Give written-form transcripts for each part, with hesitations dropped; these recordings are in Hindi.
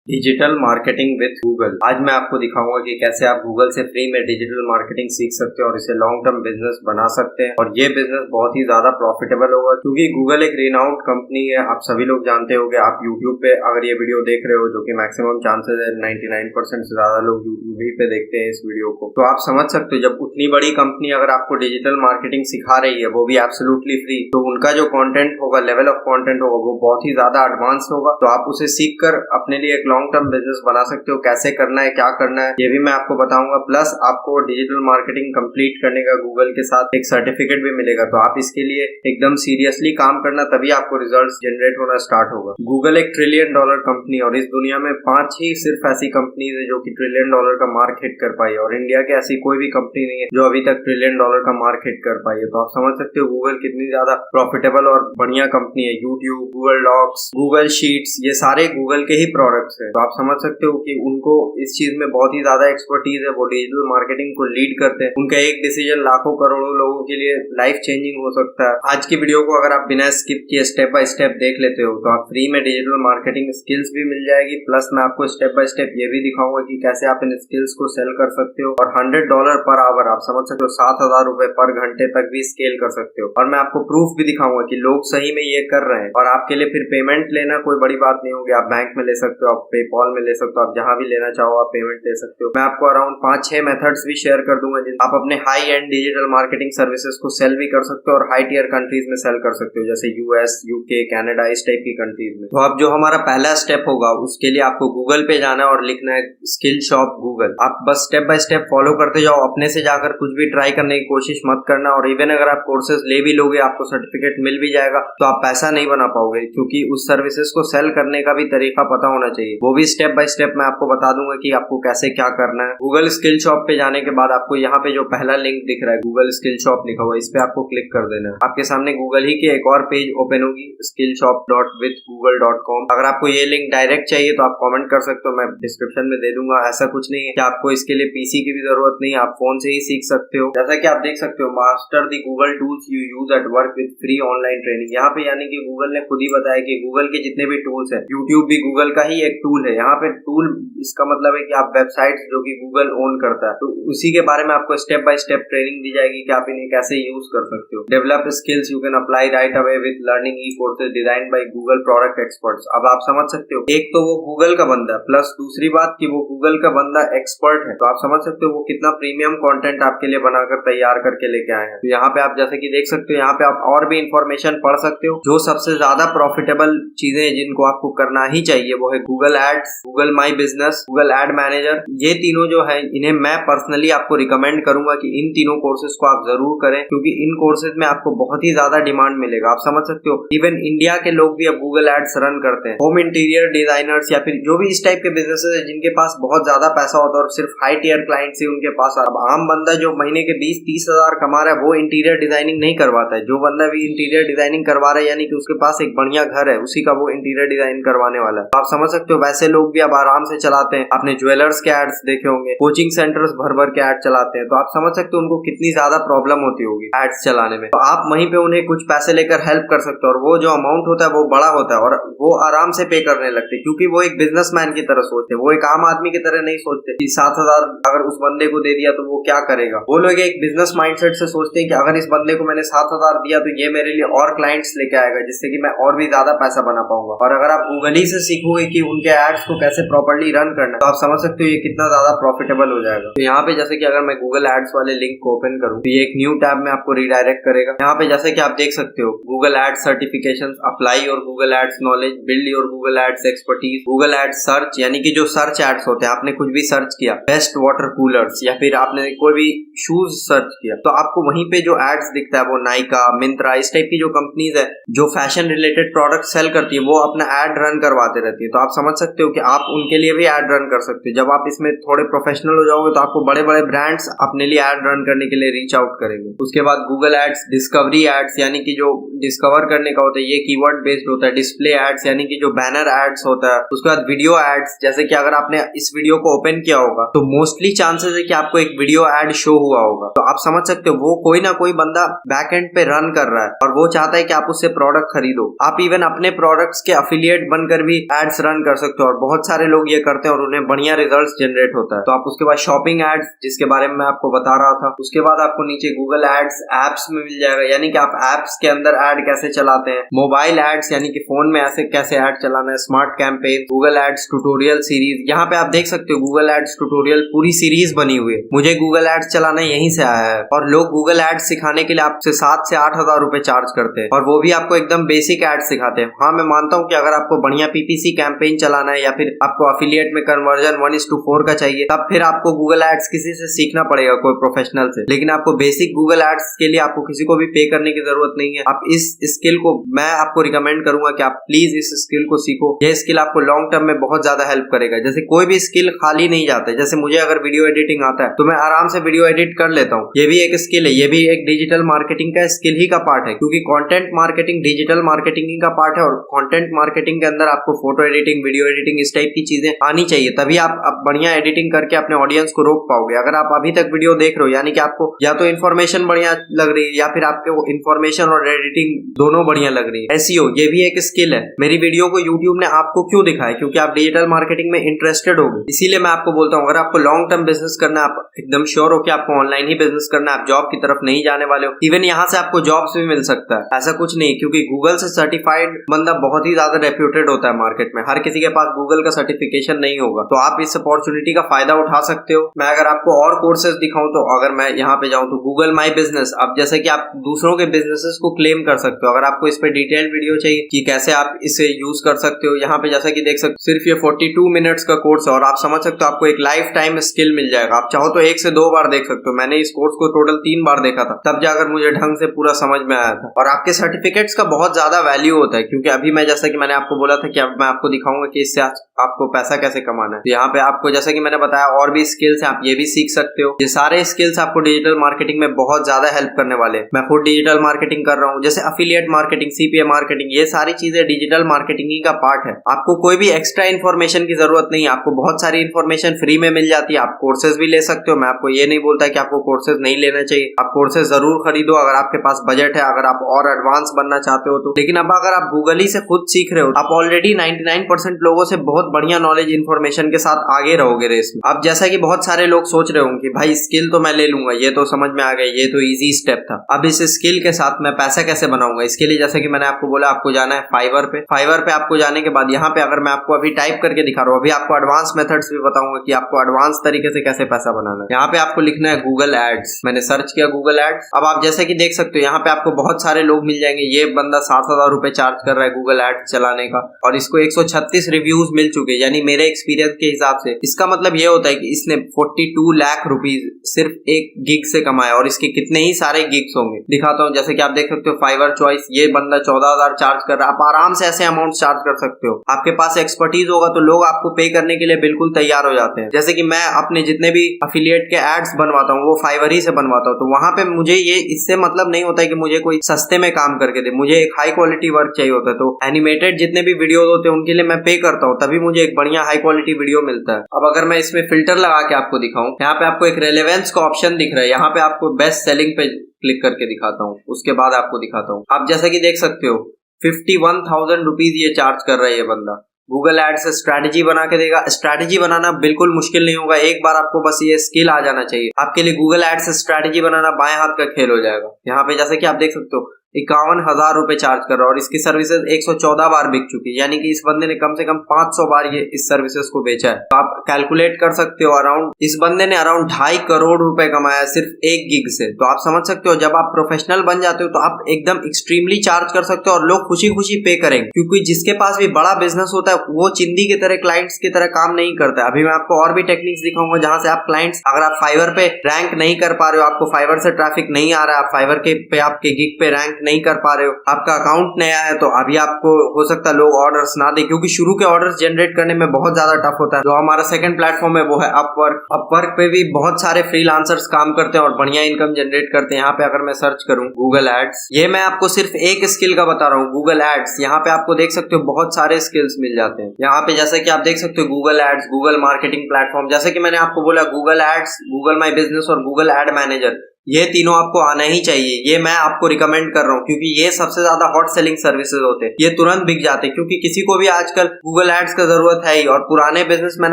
Digital marketing with Google. आज मैं आपको दिखाऊंगा कि कैसे आप गूगल से फ्री में डिजिटल मार्केटिंग सीख सकते हैं और इसे लॉन्ग टर्म बिजनेस बना सकते हैं। और ये बिजनेस बहुत ही ज्यादा प्रॉफिटेबल होगा क्योंकि गूगल एक रिनाउंड कंपनी है। आप सभी लोग जानते होंगे, आप यूट्यूब पे अगर ये वीडियो देख रहे हो, जो कि मैक्सिमम चांसेस है 99% से ज्यादा लोग यूट्यूब ही पे देखते हैं इस वीडियो को, तो आप समझ सकते हो जब उतनी बड़ी कंपनी अगर आपको डिजिटल मार्केटिंग सिखा रही है, वो भी एब्सोल्युटली फ्री, तो उनका जो कंटेंट होगा, लेवल ऑफ कंटेंट होगा, वो बहुत ही ज्यादा एडवांस होगा। तो आप उसे सीख कर अपने लिए एक लॉन्ग टर्म बिजनेस बना सकते हो। कैसे करना है, क्या करना है, ये भी मैं आपको बताऊंगा। प्लस आपको डिजिटल मार्केटिंग कंप्लीट करने का गूगल के साथ एक सर्टिफिकेट भी मिलेगा। तो आप इसके लिए एकदम सीरियसली काम करना, तभी आपको रिजल्ट्स जनरेट होना स्टार्ट होगा। गूगल एक $1 ट्रिलियन कंपनी और इस दुनिया में 5 ही सिर्फ ऐसी कंपनीज है जो कि $1 ट्रिलियन का मार्क हिट कर पाई है। और इंडिया की ऐसी कोई भी कंपनी नहीं है जो अभी तक $1 ट्रिलियन का मार्क हिट कर पाई है। तो आप समझ सकते हो गूगल कितनी ज्यादा प्रॉफिटेबल और बढ़िया कंपनी है। YouTube, Google Docs, Google Sheets, ये सारे गूगल के ही प्रोडक्ट्स हैं। तो आप समझ सकते हो कि उनको इस चीज में बहुत ही ज्यादा एक्सपर्टीज है। वो डिजिटल मार्केटिंग को लीड करते हैं। उनका एक डिसीजन लाखों करोड़ों लोगों के लिए लाइफ चेंजिंग हो सकता है। आज की वीडियो को अगर आप बिना स्किप किए स्टेप बाय स्टेप देख लेते हो तो आप फ्री में डिजिटल मार्केटिंग स्किल्स भी मिल जाएगी। प्लस मैं आपको स्टेप बाय स्टेप ये भी दिखाऊंगा कि कैसे आप इन स्किल्स को सेल कर सकते हो और $100 पर आवर, आप समझ सकते हो, ₹7,000 पर घंटे तक भी स्केल कर सकते हो। और मैं आपको प्रूफ भी दिखाऊंगा कि लोग सही में ये कर रहे हैं। और आपके लिए फिर पेमेंट लेना कोई बड़ी बात नहीं होगी। आप बैंक में ले सकते हो, आप पेपॉल में ले सकते हो, आप जहां भी लेना चाहो आप पेमेंट ले सकते हो। मैं आपको अराउंड 5-6 मेथड्स भी शेयर कर दूंगा जिन आप अपने high and digital marketing services को सेल भी कर सकते हो और हाई टियर कंट्रीज में सेल कर सकते हो, जैसे यूएस, यूके, कनाडा, इस टाइप की कंट्रीज में। तो अब जो हमारा पहला स्टेप होगा, उसके लिए आपको गूगल पे जाना है और लिखना है स्किल शॉप गूगल। आप बस स्टेप बाय स्टेप फॉलो करते जाओ। अपने से जाकर कुछ भी ट्राई करने की कोशिश मत करना। और इवन अगर आप कोर्सेज ले भी लोगे, आपको सर्टिफिकेट मिल भी जाएगा, तो आप पैसा नहीं बना पाओगे क्योंकि उस सर्विसेज को सेल करने का भी तरीका पता होना चाहिए। वो भी स्टेप बाय स्टेप मैं आपको बता दूंगा कि आपको कैसे क्या करना है। गूगल स्किल शॉप पे जाने के बाद आपको यहाँ पे जो पहला लिंक दिख रहा है, गूगल स्किल शॉप लिखा हुआ है, इस पे आपको क्लिक कर देना है। आपके सामने गूगल ही की एक और पेज ओपन होगी, skillshop.withgoogle.com। अगर आपको ये लिंक डायरेक्ट चाहिए तो आप कमेंट कर सकते हो, मैं डिस्क्रिप्शन में दे दूंगा। ऐसा कुछ नहीं है कि आपको इसके लिए पीसी की भी जरूरत नहीं है, आप फोन से ही सीख सकते हो। जैसा कि आप देख सकते हो, master the Google tools you use at work with free online training. यहाँ पे यानी कि गूगल ने खुद ही बताया कि गूगल के जितने भी टूल्स है, यूट्यूब भी गूगल का ही एक टूल है। यहाँ पे टूल इसका मतलब है कि आप वेबसाइट्स जो कि गूगल ओन करता है, तो उसी के बारे में आपको स्टेप बाय स्टेप ट्रेनिंग दी जाएगी कि आप इन्हें कैसे यूज कर सकते हो। Develop skills you can apply right away with learning E courses design by Google product experts. अब आप समझ सकते हो, एक तो वो गूगल का बंदा है, प्लस दूसरी बात कि वो गूगल का बंदा एक्सपर्ट है। तो आप समझ सकते हो वो कितना प्रीमियम कंटेंट आपके लिए बनाकर तैयार करके लेके आए हैं। तो यहाँ पे आप जैसे कि देख सकते हो, यहाँ पे आप और भी इंफॉर्मेशन पढ़ सकते हो। जो सबसे ज्यादा प्रॉफिटेबल चीजें जिनको आपको करना ही चाहिए वो है गूगल एड्स, गूगल माई बिजनेस, गूगल एड मैनेजर। ये तीनों जो है, इन्हें मैं पर्सनली आपको रिकमेंड करूंगा कि इन तीनों कोर्सेज को आप जरूर करें क्योंकि इन कोर्सेज में आपको बहुत ही ज्यादा डिमांड मिलेगा। आप समझ सकते हो, इवन इंडिया के लोग भी अब गूगल एड्स रन करते हैं। होम इंटीरियर डिजाइनर्स या फिर जो भी इस टाइप के बिजनेसेस है जिनके पास बहुत ज्यादा पैसा होता है और सिर्फ हाई टियर क्लाइंट्स ही उनके पास। अब आम बंदा जो महीने के 20-30 हजार कमा रहा है वो इंटीरियर डिजाइनिंग नहीं करवाता है। जो बंदा भी इंटीरियर डिजाइनिंग करवा रहा है यानी कि उसके पास एक बढ़िया घर है, उसी का वो इंटीरियर डिजाइन करवाने वाला है। आप समझ सकते हो वैसे लोग भी अब आराम से चलाते हैं। आपने ज्वेलर्स के एड्स देखे होंगे, कोचिंग सेंटर्स भर भर के एड चलाते हैं। तो आप समझ सकते हो उनको कितनी ज्यादा प्रॉब्लम होती होगी एड्स चलाने में। तो आप वहीं पे उन्हें कुछ पैसे लेकर हेल्प कर सकते हो और वो जो अमाउंट होता है वो बड़ा होता है और वो आराम से पे करने लगते हैं क्योंकि वो एक बिजनेसमैन की तरह सोचते हैं। वो एक आम आदमी की तरह नहीं सोचते कि 7,000 अगर उस बंदे को दे दिया तो वो क्या करेगा। वो लोग एक बिजनेस माइंडसेट से सोचते हैं कि अगर इस बंदे को मैंने 7,000 दिया तो ये मेरे लिए और क्लाइंट्स लेके आएगा जिससे कि मैं और भी ज्यादा पैसा बना पाऊंगा। और अगर आप गूगल ही से सीखोगे कि उनके एड्स को कैसे प्रॉपर्ली रन करना है तो आप समझ सकते हो ये कितना ज्यादा प्रॉफिटेबल हो जाएगा। तो यहाँ पे जैसे कि अगर मैं गूगल एड्स वाले लिंक को ओपन करूँ तो ये एक न्यू टैब में आपको रिडायरेक्ट करेगा। यहाँ पे जैसे कि आप देख सकते हो, गूगल एड्स सर्टिफिकेशंस, अप्लाई और Google ads knowledge, build your Google ads expertise, Google ads search यानी कि जो सर्च एड्स होते हैं, आपने कुछ भी सर्च किया, बेस्ट वाटर कूलर्स या फिर आपने कोई भी शूज सर्च किया तो आपको वहीं पे जो एड्स दिखता है वो नाइका, मिंत्रा, इस टाइप की जो कंपनीज है जो फैशन रिलेटेड प्रोडक्ट सेल करती है वो अपना एड रन करवाते रहती है। तो आप समझ सकते हो कि आप उनके लिए भी एड रन कर सकते हो। जब आप इसमें थोड़े प्रोफेशनल हो जाओगे तो आपको बड़े बड़े ब्रांड्स अपने लिए एड रन करने के लिए रीच आउट करेंगे। उसके बाद गूगल एड्स डिस्कवरी एड्स यानी कि जो डिस्कवर करने का होता है, ये कीवर्ड बेस्ड होता है। डिस्प्ले एड्स यानी कि जो बैनर एड्स होता है। उसके बाद वीडियो एड्स, जैसे कि अगर आपने इस वीडियो को ओपन किया होगा तो मोस्टली चांसेस है कि आपको एक वीडियो एड शो हुआ होगा। तो आप समझ सकते हो वो कोई ना कोई बंदा बैक एंड पे रन कर रहा है और वो चाहता है कि आप उससे प्रोडक्ट खरीदो। आप इवन अपने प्रोडक्ट्स के अफिलिएट बनकर भी एड्स रन कर सकते सकते हो, और बहुत सारे लोग ये करते हैं और उन्हें बढ़िया रिजल्ट्स जनरेट होता है। तो आप उसके बाद शॉपिंग एड्स, जिसके बारे में मैं आपको बता रहा था, उसके बाद आपको नीचे गूगल एड्स एप्स में मिल जाएगा, यानी कि आप एप्स के अंदर एड कैसे चलाते हैं, मोबाइल एड्स यानी कि फोन में ऐसे कैसे एड चलाना है, smart campaign, Google ads tutorial series. यहाँ पे आप देख सकते हो गूगल एड्स ट्यूटोरियल पूरी सीरीज बनी हुई है। मुझे गूगल एड्स चलाना यहीं से आया है, और लोग गूगल एड्स सिखाने के लिए आपसे 7 से 8 हजार रुपए चार्ज करते हैं, और वो भी आपको एकदम बेसिक एड्स सिखाते हैं। हाँ, मैं मानता हूँ कि अगर आपको बढ़िया पीपीसी कैंपेन चलाना है या फिर आपको अफिलिएट में कन्वर्जन 1:4 का चाहिए, तब फिर आपको गूगल एड्स किसी से सीखना पड़ेगा, कोई प्रोफेशनल से। लेकिन आपको बेसिक गूगल एड्स के लिए आपको किसी को भी पे करने की जरूरत नहीं है। आप इस स्किल को, मैं आपको रिकमेंड करूंगा कि आप प्लीज इस स्किल को सीखो। यह स्किल आपको लॉन्ग टर्म में बहुत ज्यादा हेल्प करेगा। जैसे कोई भी स्किल खाली नहीं जाता है। जैसे मुझे अगर वीडियो एडिटिंग आता है तो मैं आराम से वीडियो एडिट कर लेता हूँ। ये भी एक स्किल है, ये भी एक डिजिटल मार्केटिंग का स्किल ही का पार्ट है, क्योंकि कंटेंट मार्केटिंग डिजिटल मार्केटिंग ही का पार्ट है, और कंटेंट मार्केटिंग के अंदर आपको फोटो एडिटिंग, वीडियो एडिटिंग, इस टाइप की चीजें आनी चाहिए, तभी आप बढ़िया एडिटिंग करके अपने ऑडियंस को रोक पाओगे। अगर आप अभी तक वीडियो देख रहे हो, यानी कि आपको या तो इन्फॉर्मेशन बढ़िया लग रही है या फिर आपको इन्फॉर्मेशन और एडिटिंग दोनों बढ़िया लग रही है। एसईओ ये भी एक स्किल है। मेरी वीडियो को यूट्यूब ने आपको क्यों दिखाया? क्योंकि आप डिजिटल मार्केटिंग में इंटरेस्टेड हो गए। इसीलिए मैं आपको बोलता हूँ, अगर आपको लॉन्ग टर्म बिजनेस करना है, आप एकदम श्योर हो कि आपको ऑनलाइन ही बिजनेस करना है, आप जॉब की तरफ नहीं जाने वाले हो। इवन यहाँ से आपको जॉब्स भी मिल सकता है, ऐसा कुछ नहीं, क्योंकि गूगल से सर्टिफाइड बंदा बहुत ही ज्यादा रेप्यूटेड होता है मार्केट में। हर किसी के पास गूगल का सर्टिफिकेशन नहीं होगा, तो आप इस अपॉर्चुनिटी का फायदा उठा सकते हो। मैं अगर आपको और कोर्सेज दिखाऊं, तो अगर मैं यहाँ पे जाऊं तो गूगल माई बिजनेस, अब जैसे कि आप दूसरों के बिजनेसेस को क्लेम कर सकते हो। अगर आपको इस पे डिटेल वीडियो चाहिए कि कैसे आप इसे यूज कर सकते हो, यहाँ पे जैसा कि देख सकते हो, सिर्फ ये 42 मिनट्स का कोर्स है, और आप समझ सकते हो आपको एक लाइफ टाइम स्किल मिल जाएगा। आप चाहो तो 1 से 2 बार देख सकते हो। मैंने इस कोर्स को टोटल 3 बार देखा था, तब जाकर मुझे ढंग से पूरा समझ में आया था। और आपके सर्टिफिकेट्स का बहुत ज्यादा वैल्यू होता है, क्योंकि अभी मैं, जैसा कि मैंने आपको बोला था कि अब मैं आपको दिखाऊंगा कि इससे आपको पैसा कैसे कमाना है। तो यहाँ पे आपको, जैसा कि मैंने बताया, और भी स्किल्स हैं, आप ये भी सीख सकते हो। ये सारे स्किल्स आपको डिजिटल मार्केटिंग में बहुत ज्यादा हेल्प करने वाले हैं। मैं खुद डिजिटल मार्केटिंग कर रहा हूँ, जैसे अफिलिएट मार्केटिंग, सीपीए मार्केटिंग, ये सारी चीजें डिजिटल मार्केटिंग ही का पार्ट है। आपको कोई भी एक्स्ट्रा इन्फॉर्मेशन की जरूरत नहीं है, आपको बहुत सारी इन्फॉर्मेशन फ्री में मिल जाती है। आप कोर्सेज भी ले सकते हो। मैं आपको ये नहीं बोलता कि आपको कोर्सेज नहीं लेना चाहिए, आप कोर्सेज जरूर खरीदो अगर आपके पास बजट है, अगर आप और एडवांस बनना चाहते हो तो। लेकिन अब अगर आप गूगल ही से खुद सीख रहे हो, आप ऑलरेडी 99% लोगों से बहुत बढ़िया नॉलेज इन्फॉर्मेशन के साथ आगे रहोगे रेस में। अब जैसा कि बहुत सारे लोग सोच रहे होंगे कि भाई स्किल तो मैं ले लूंगा, ये तो समझ में आ गया, ये तो इजी स्टेप था, अब इस स्किल के साथ मैं पैसा कैसे बनाऊंगा? इसके लिए जैसे कि मैंने आपको बोला, आपको जाना है फाइवर पे। फाइवर पे आपको जाने के बाद यहाँ पे, अगर मैं आपको अभी टाइप करके दिखा रहा हूँ, अभी आपको एडवांस मेथड्स भी बताऊंगा कि आपको एडवांस तरीके से कैसे पैसा बनाना है। यहाँ पे आपको लिखना है गूगल एड्स। मैंने सर्च किया गूगल एड्स। अब आप जैसे कि देख सकते हो, यहाँ पे आपको बहुत सारे लोग मिल जाएंगे। ये बंदा 7,000 रुपए चार्ज कर रहा है गूगल एड्स चलाने का, और इसको 136 रिव्यूज मिल चुके हैं, यानी मेरे एक्सपीरियंस के हिसाब से। इसका मतलब ये होता है कि इसने 42 लाख रुपीज सिर्फ एक गिग से कमाया, और इसके कितने ही सारे गिग्स होंगे। दिखाता हूँ, जैसे कि आप देख सकते हो फाइवर चॉइस, ये बंदा 14,000 चार्ज कर रहा है। आप आराम से ऐसे अमाउंट चार्ज कर सकते हो। आपके पास एक्सपर्टीज होगा तो लोग आपको पे करने के लिए बिल्कुल तैयार हो जाते हैं। जैसे कि मैं अपने जितने भी अफिलिएट के एड्स बनवाता हूँ, वो फाइवर ही से बनवाता हूँ। तो वहां पे मुझे ये, इससे मतलब नहीं होता है कि मुझे कोई सस्ते में काम करके दे, मुझे एक हाई क्वालिटी वर्क चाहिए होता है। तो एनिमेटेड जितने भी वीडियोस होते हैं उनके लिए मैं पे करता हूँ, तभी मुझे एक बढ़िया हाई क्वालिटी वीडियो मिलता है। अब अगर मैं इसमें फिल्टर लगा के आपको दिखाऊं, यहाँ पे आपको एक रेलेवेंस का ऑप्शन दिख रहा है, यहाँ पे आपको बेस्ट सेलिंग पे क्लिक करके दिखाता हूँ, उसके बाद आपको दिखाता हूँ। आप जैसा कि देख सकते हो 51,000 रुपीज ये चार्ज कर रहा है ये बंदा। गूगल एड्स से स्ट्रैटेजी बना के देगा। स्ट्रैटेजी बनाना बिल्कुल मुश्किल नहीं होगा, एक बार आपको बस ये स्किल आ जाना चाहिए। आपके लिए गूगल एड्स से स्ट्रैटेजी बनाना बाएं हाथ का खेल हो जाएगा। यहाँ पे जैसे कि आप देख सकते हो 51,000 रुपए चार्ज कर रहा है, और इसकी सर्विसेज 114 बार बिक चुकी है, यानी कि इस बंदे ने कम से कम 500 बार ये इस सर्विसेज को बेचा है। तो आप कैलकुलेट कर सकते हो, अराउंड इस बंदे ने अराउंड 2.5 करोड़ रुपए कमाया सिर्फ एक गिग से। तो आप समझ सकते हो, जब आप प्रोफेशनल बन जाते हो तो आप एकदम एक्सट्रीमली चार्ज कर सकते हो, और लोग खुशी खुशी पे करेंगे, क्योंकि जिसके पास भी बड़ा बिजनेस होता है वो चिंदी की तरह क्लाइंट्स की तरह काम नहीं करता है। अभी मैं आपको और भी टेक्निक्स दिखाऊंगा जहां से आप क्लाइंट्स, अगर आप फाइवर पे रैंक नहीं कर पा रहे हो, आपको फाइवर से ट्रैफिक नहीं आ रहा है, आप फाइवर के पे आपके गिग पे रैंक नहीं कर पा रहे हो, आपका अकाउंट नया है, तो अभी आपको हो सकता है लोग ऑर्डर्स ना दे, क्योंकि शुरू के ऑर्डर्स जनरेट करने में बहुत ज्यादा टफ होता है। जो हमारा सेकंड प्लेटफॉर्म है वो है अपवर्क। अपवर्क पे भी बहुत सारे फ्रीलांसर्स काम करते हैं और बढ़िया इनकम जनरेट करते हैं। यहाँ पे अगर मैं सर्च करूँ गूगल एड्स, ये मैं आपको सिर्फ एक स्किल का बता रहा हूँ, गूगल एड्स। यहाँ पे आपको देख सकते हो बहुत सारे स्किल्स मिल जाते हैं। यहाँ पे जैसे कि आप देख सकते हो Google ads, Google marketing platform, जैसे कि मैंने आपको बोला गूगल एड्स, गूगल माई बिजनेस और गूगल एड मैनेजर, ये तीनों आपको आना ही चाहिए। ये मैं आपको रिकमेंड कर रहा हूँ क्योंकि ये सबसे ज्यादा हॉट सेलिंग सर्विसेज होते हैं। ये तुरंत बिक जाते हैं क्योंकि किसी को भी आजकल गूगल एड्स का जरूरत है ही, और पुराने बिजनेसमैन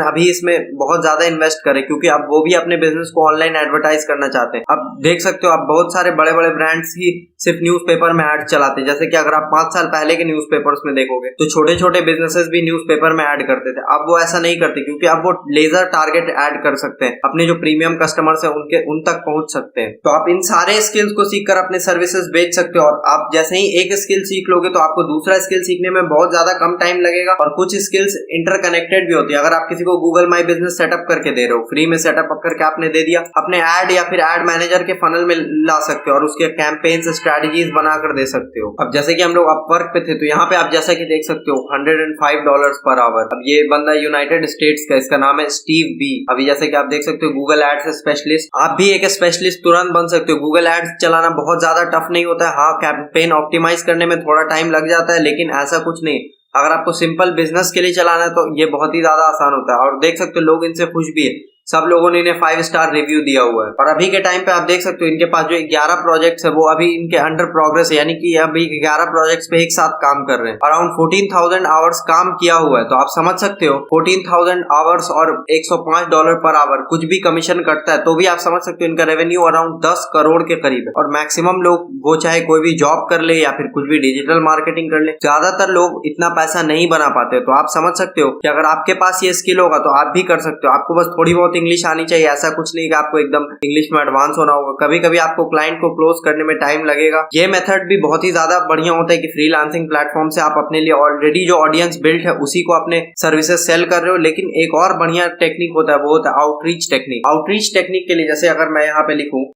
अभी इसमें बहुत ज्यादा इन्वेस्ट करें क्योंकि अब वो भी अपने बिजनेस को ऑनलाइन एडवर्टाइज करना चाहते हैं। अब देख सकते हो आप बहुत सारे बड़े बड़े ब्रांड्स ही सिर्फ न्यूज़पेपर में एड चलाते हैं। जैसे कि अगर आप 5 साल पहले के न्यूज़पेपर्स में देखोगे तो छोटे छोटे बिजनेसेस भी न्यूज़पेपर में ऐड करते थे। अब वो ऐसा नहीं करते क्योंकि अब वो लेजर टारगेट ऐड कर सकते हैं, अपने जो प्रीमियम कस्टमर्स हैं उन तक पहुंच सकते हैं। तो आप इन सारे स्किल्स को सीखकर अपने सर्विसेज बेच सकते हो, और आप जैसे ही एक स्किल सीख लोगे तो आपको दूसरा स्किल सीखने में बहुत ज्यादा कम टाइम लगेगा। और कुछ स्किल्स इंटरकनेक्टेड भी होती है। अगर आप किसी को गूगल माई बिजनेस सेटअप करके दे रहे हो, फ्री में सेटअप करके आपने दे दिया, अपने ऐड या फिर ऐड मैनेजर के फनल में ला सकते हो और उसके कैंपेन्स स्ट्रेटजीज बनाकर दे सकते हो। अब जैसे कि हम लोग अपवर्क पे थे तो यहाँ पे आप जैसा कि देख सकते हो $105 पर आवर। अब ये बंदा यूनाइटेड स्टेट्स का, इसका नाम है स्टीव बी। अभी जैसे कि आप देख सकते हो गूगल एड्स स्पेशलिस्ट, आप भी एक स्पेशलिस्ट तुरंत बन सकते हो। गूगल एड्स चलाना बहुत ज्यादा टफ नहीं होता है। हाँ, कैंपेन ऑप्टिमाइज करने में थोड़ा टाइम लग जाता है, लेकिन ऐसा कुछ नहीं। अगर आपको सिंपल बिजनेस के लिए चलाना है तो ये बहुत ही ज्यादा आसान होता है। और देख सकते हो लोग इनसे खुश भी है, सब लोगों ने इन्हें 5 स्टार रिव्यू दिया हुआ है। और अभी के टाइम पे आप देख सकते हो इनके पास जो 11 प्रोजेक्ट्स है वो अभी इनके अंडर प्रोग्रेस है, यानी कि अभी 11 प्रोजेक्ट्स पे एक साथ काम कर रहे हैं। अराउंड 14,000 आवर्स काम किया हुआ है। तो आप समझ सकते हो 14,000 आवर्स और $105 पर आवर कुछ भी कमीशन कटता है तो भी आप समझ सकते हो इनका रेवेन्यू अराउंड 10 करोड़ के करीब है। और मैक्सिमम लोग, वो चाहे कोई भी जॉब कर ले या फिर कुछ भी डिजिटल मार्केटिंग कर ले, ज्यादातर लोग इतना पैसा नहीं बना पाते। तो आप समझ सकते हो कि अगर आपके पास ये स्किल होगा तो आप भी कर सकते हो। आपको बस थोड़ी बहुत इंग्लिश आनी चाहिए, ऐसा कुछ नहीं कि आपको एकदम इंग्लिश में एडवांस होना होगा। कभी कभी आपको क्लाइंट को क्लोज करने में टाइम लगेगा। ये मेथड भी बहुत ही ज्यादा बढ़िया होता है कि फ्रीलांसिंग प्लेटफॉर्म से आप अपने लिए ऑलरेडी जो ऑडियंस बिल्ट है उसी को अपने सर्विसेज सेल कर रहे हो। लेकिन एक और बढ़िया टेक्निक होता है, वो होता है आउटरीच टेक्निक। आउटरीच टेक्निक के लिए जैसे अगर मैं यहाँ पे लिखूं,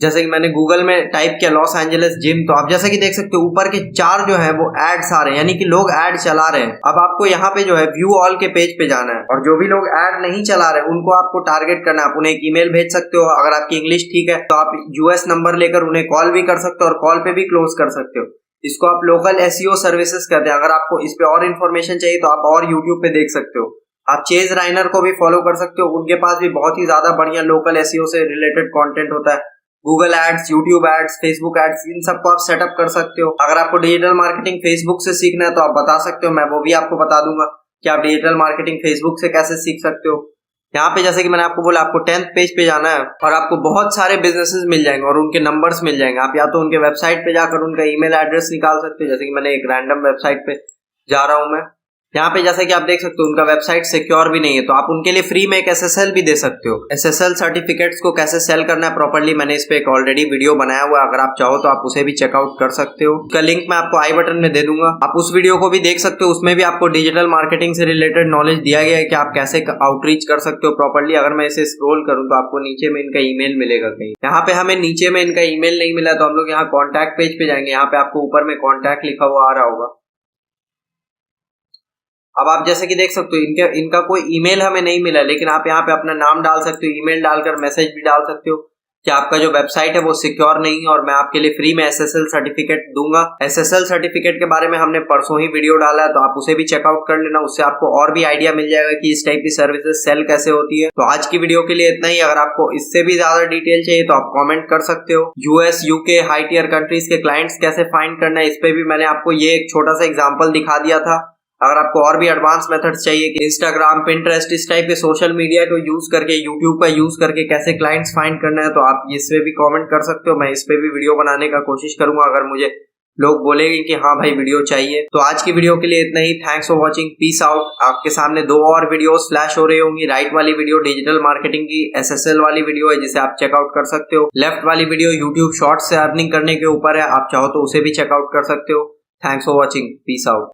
जैसे कि मैंने गूगल में टाइप किया लॉस एंजलिस जिम, तो आप जैसा कि देख सकते हो ऊपर के 4 जो है वो एड्स आ रहे हैं, यानी कि लोग ऐड चला रहे हैं। अब आपको यहाँ पे जो है व्यू ऑल के पेज पे जाना है, और जो भी लोग ऐड नहीं चला रहे उनको आपको टारगेट करना है। आप उन्हें एक ईमेल भेज सकते हो। अगर आपकी इंग्लिश ठीक है तो आप यूएस नंबर लेकर उन्हें कॉल भी कर सकते हो और कॉल पे भी क्लोज कर सकते हो। इसको आप लोकल एसईओ सर्विसेज कहते हैं। अगर आपको इस पे और इन्फॉर्मेशन चाहिए तो आप और यूट्यूब पे देख सकते हो। आप चेज राइनर को भी फॉलो कर सकते हो, उनके पास भी बहुत ही ज्यादा बढ़िया लोकल एसईओ से रिलेटेड कंटेंट होता है। Google ads, YouTube ads, Facebook ads, इन सबको आप सेटअप कर सकते हो। अगर आपको डिजिटल मार्केटिंग फेसबुक से सीखना है तो आप बता सकते हो, मैं वो भी आपको बता दूंगा कि आप डिजिटल मार्केटिंग फेसबुक से कैसे सीख सकते हो। यहाँ पे जैसे कि मैंने आपको बोला, आपको 10th पेज पे जाना है और आपको बहुत सारे बिजनेसेस मिल जाएंगे और उनके नंबर्स मिल जाएंगे। आप या तो उनके वेबसाइट पे जाकर उनका ईमेल एड्रेस निकाल सकते हो, जैसे कि मैंने एक रैंडम वेबसाइट पे जा रहा हूँ मैं। यहाँ पे जैसे कि आप देख सकते हो उनका वेबसाइट सिक्योर भी नहीं है, तो आप उनके लिए फ्री में एक SSL भी दे सकते हो। SSL सर्टिफिकेट्स को कैसे सेल करना है प्रॉपर्ली, मैंने इस पे एक ऑलरेडी वीडियो बनाया हुआ है। अगर आप चाहो तो आप उसे भी चेकआउट कर सकते हो। उसका लिंक मैं आपको आई बटन में दे दूंगा, आप उस वीडियो को भी देख सकते हो। उसमें भी आपको डिजिटल मार्केटिंग से रिलेटेड नॉलेज दिया गया है कि आप कैसे आउटरीच कर सकते हो प्रॉपर्ली। अगर मैं इसे स्क्रॉल करूँ तो आपको नीचे में इनका ईमेल मिलेगा कहीं। यहाँ पे हमें नीचे में इनका ईमेल नहीं मिला तो हम लोग यहाँ कॉन्टैक्ट पेज पे जाएंगे। यहाँ पे आपको ऊपर में कॉन्टैक्ट लिखा हुआ आ रहा होगा। अब आप जैसे कि देख सकते हो इनका कोई ईमेल हमें नहीं मिला, लेकिन आप यहाँ पे अपना नाम डाल सकते हो, ईमेल डालकर मैसेज भी डाल सकते हो कि आपका जो वेबसाइट है वो सिक्योर नहीं है और मैं आपके लिए फ्री में SSL सर्टिफिकेट दूंगा। SSL सर्टिफिकेट के बारे में हमने परसों ही वीडियो डाला है, तो आप उसे भी चेकआउट कर लेना। उससे आपको और भी आइडिया मिल जाएगा कि इस टाइप की सर्विसेज सेल कैसे होती है। तो आज की वीडियो के लिए इतना ही। अगर आपको इससे भी ज्यादा डिटेल चाहिए तो आप कमेंट कर सकते हो। US, UK, high tier countries के क्लाइंट्स कैसे फाइंड करना है, इस पे भी मैंने आपको ये एक छोटा सा एग्जाम्पल दिखा दिया था। अगर आपको और भी एडवांस मेथड्स चाहिए कि इंस्टाग्राम, पिंटरेस्ट, इस टाइप के सोशल मीडिया को यूज करके, यूट्यूब का यूज करके कैसे क्लाइंट्स फाइंड करना है, तो आप इस पे भी कमेंट कर सकते हो। मैं इस पे भी वीडियो बनाने का कोशिश करूंगा अगर मुझे लोग बोलेंगे कि हाँ भाई वीडियो चाहिए। तो आज की वीडियो के लिए इतना ही। Thanks for watching, peace out. आपके सामने 2 और वीडियोस फ्लैश हो रही होंगी। राइट वाली वीडियो डिजिटल मार्केटिंग की SSL वाली वीडियो है जिसे आप चेकआउट कर सकते हो। लेफ्ट वाली वीडियो यूट्यूब शॉर्ट्स से अर्निंग करने के ऊपर है, आप चाहो तो उसे भी चेकआउट कर सकते हो। Thanks for watching, peace out.